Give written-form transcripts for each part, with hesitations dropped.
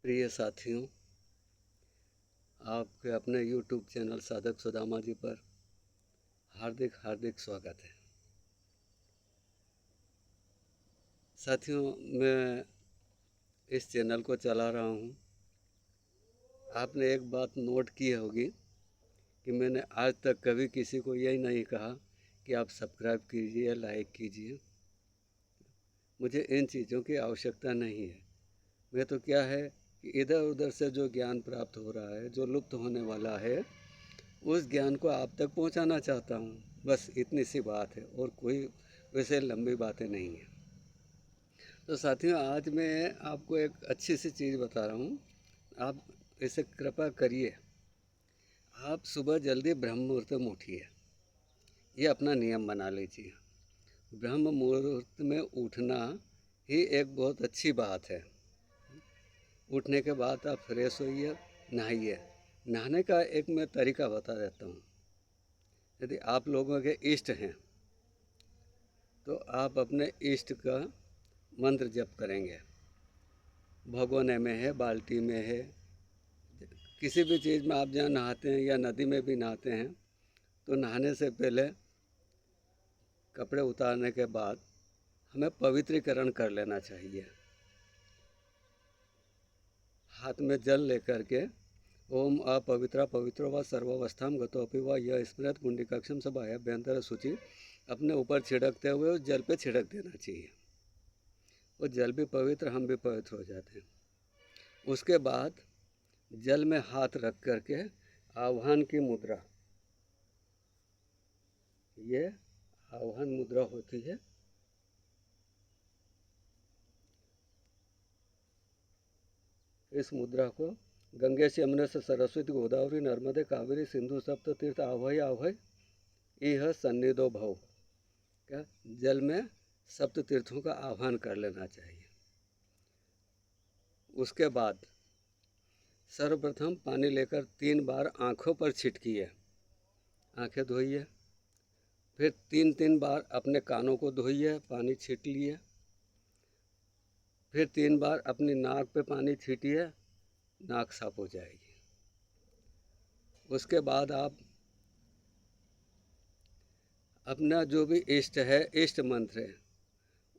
प्रिय साथियों, आपके अपने YouTube चैनल साधक सुदामा जी पर हार्दिक हार्दिक स्वागत है। साथियों, मैं इस चैनल को चला रहा हूँ। आपने एक बात नोट की होगी कि मैंने आज तक कभी किसी को यही नहीं कहा कि आप सब्सक्राइब कीजिए, लाइक कीजिए। मुझे इन चीज़ों की आवश्यकता नहीं है। मैं तो क्या है कि इधर उधर से जो ज्ञान प्राप्त हो रहा है, जो लुप्त होने वाला है, उस ज्ञान को आप तक पहुंचाना चाहता हूं। बस इतनी सी बात है और कोई वैसे लंबी बातें नहीं है। तो साथियों, आज मैं आपको एक अच्छी सी चीज़ बता रहा हूं। आप इसे कृपा करिए। आप सुबह जल्दी ब्रह्म मुहूर्त में उठिए। ये अपना नियम बना लीजिए। ब्रह्म मुहूर्त में उठना ही एक बहुत अच्छी बात है। उठने के बाद आप फ्रेश होइए, नहाइए। नहाने का एक मैं तरीका बता देता हूँ। यदि आप लोगों के इष्ट हैं तो आप अपने इष्ट का मंत्र जप करेंगे। भगोने में है, बाल्टी में है, किसी भी चीज़ में आप जहाँ नहाते हैं या नदी में भी नहाते हैं, तो नहाने से पहले कपड़े उतारने के बाद हमें पवित्रीकरण कर लेना चाहिए। हाथ में जल लेकर के ओम अपवित्रा पवित्रो व सर्वावस्थाम गतोपि व यह स्मृत पुंडिकाक्षम सभाभ्यंतर सूचि अपने ऊपर छिड़कते हुए उस जल पे छिड़क देना चाहिए। वो जल भी पवित्र, हम भी पवित्र हो जाते हैं। उसके बाद जल में हाथ रख करके आह्वान की मुद्रा, ये आह्वान मुद्रा होती है। इस मुद्रा को गंगे से यमुना से सरस्वती गोदावरी नर्मदे कावेरी सिंधु सप्त तीर्थ आह्वय आह्वय इह सन्निधो भव। क्या जल में सप्त तीर्थों का आह्वान कर लेना चाहिए। उसके बाद सर्वप्रथम पानी लेकर 3 बार आँखों पर छिटकिए, आँखें धोइए। फिर 3 बार अपने कानों को धोइए, पानी छीट लिए। फिर 3 बार अपनी नाक पे पानी छीटिए, नाक साफ हो जाएगी। उसके बाद आप अपना जो भी इष्ट है, इष्ट मंत्र है,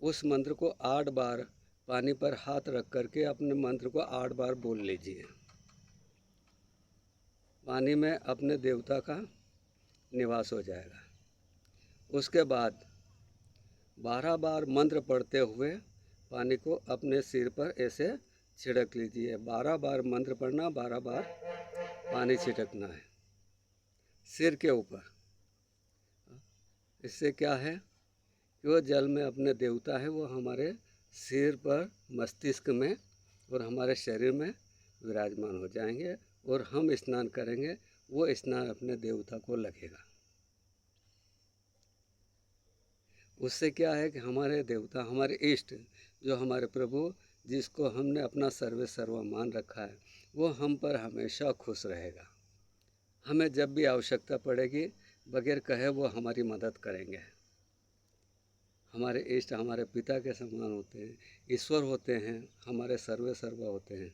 उस मंत्र को 8 बार पानी पर हाथ रख करके अपने मंत्र को 8 बार बोल लीजिए। पानी में अपने देवता का निवास हो जाएगा। उसके बाद 12 बार मंत्र पढ़ते हुए पानी को अपने सिर पर ऐसे छिड़क लीजिए। 12 बार मंत्र पढ़ना, 12 बार पानी छिड़कना है सिर के ऊपर। इससे क्या है कि वो जल में अपने देवता है, वो हमारे सिर पर, मस्तिष्क में और हमारे शरीर में विराजमान हो जाएंगे और हम स्नान करेंगे, वो स्नान अपने देवता को लगेगा। उससे क्या है कि हमारे देवता, हमारे इष्ट, जो हमारे प्रभु, जिसको हमने अपना सर्वे सर्वा मान रखा है, वो हम पर हमेशा खुश रहेगा। हमें जब भी आवश्यकता पड़ेगी, बगैर कहे वो हमारी मदद करेंगे। हमारे इष्ट हमारे पिता के समान होते हैं, ईश्वर होते हैं, हमारे सर्वे सर्वा होते हैं।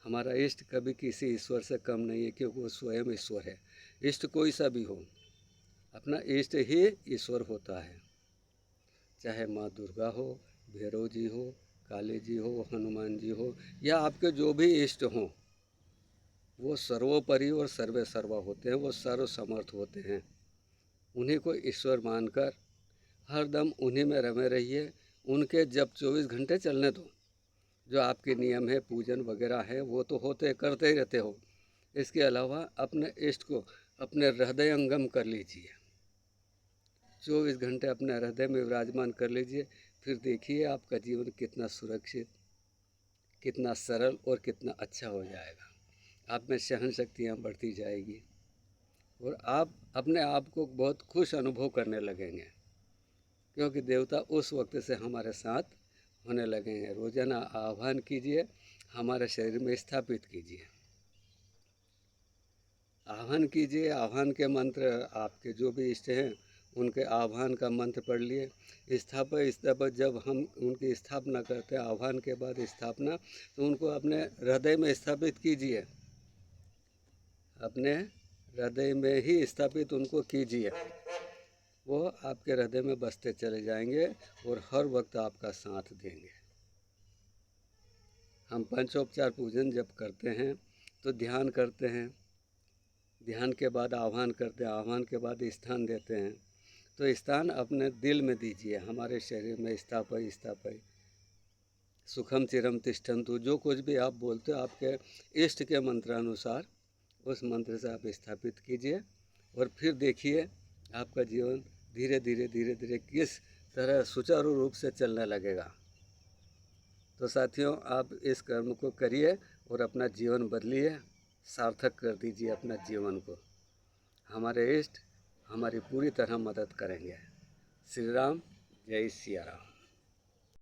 हमारा इष्ट कभी किसी ईश्वर से कम नहीं है, क्योंकि वो स्वयं ईश्वर है। इष्ट कोई सा भी हो, अपना इष्ट ही ईश्वर होता है। चाहे माँ दुर्गा हो, भैरव जी हो, काली जी हो, हनुमान जी हो, या आपके जो भी इष्ट हों, वो सर्वोपरि और सर्वे सर्वा होते हैं, वो सर्व समर्थ होते हैं। उन्हीं को ईश्वर मानकर हरदम उन्हीं में रमे रहिए। उनके जब 24 घंटे चलने दो। जो आपके नियम है, पूजन वगैरह है, वो तो होते करते ही रहते हो। इसके अलावा अपने इष्ट को अपने हृदयंगम कर लीजिए। 24 घंटे अपने हृदय में विराजमान कर लीजिए। फिर देखिए आपका जीवन कितना सुरक्षित, कितना सरल और कितना अच्छा हो जाएगा। आप में सहन शक्तियाँ बढ़ती जाएगी और आप अपने आप को बहुत खुश अनुभव करने लगेंगे, क्योंकि देवता उस वक्त से हमारे साथ होने लगेंगे। रोजाना आह्वान कीजिए, हमारे शरीर में स्थापित कीजिए। आह्वान कीजिए, आह्वान के मंत्र आपके जो भी इष्ट हैं उनके आह्वान का मंत्र पढ़ लिए। स्थापय जब हम उनकी स्थापना करते हैं, आह्वान के बाद स्थापना, तो उनको अपने हृदय में स्थापित कीजिए, अपने हृदय में ही स्थापित उनको कीजिए। वो आपके हृदय में बसते चले जाएंगे और हर वक्त आपका साथ देंगे। हम पंचोपचार पूजन जब करते हैं तो ध्यान करते हैं, ध्यान के बाद आह्वान करते हैं, आह्वान के बाद स्थान देते हैं। तो स्थान अपने दिल में दीजिए, हमारे शरीर में स्थापय स्थापय सुखम चिरम तिष्ठन्तु, जो कुछ भी आप बोलते हो आपके इष्ट के मंत्रानुसार उस मंत्र से आप स्थापित कीजिए और फिर देखिए आपका जीवन धीरे धीरे धीरे धीरे किस तरह सुचारू रूप से चलने लगेगा। तो साथियों, आप इस कर्म को करिए और अपना जीवन बदलिए, सार्थक कर दीजिए अपना जीवन को। हमारे इष्ट हमारी पूरी तरह मदद करेंगे। श्री राम, जय सिया राम।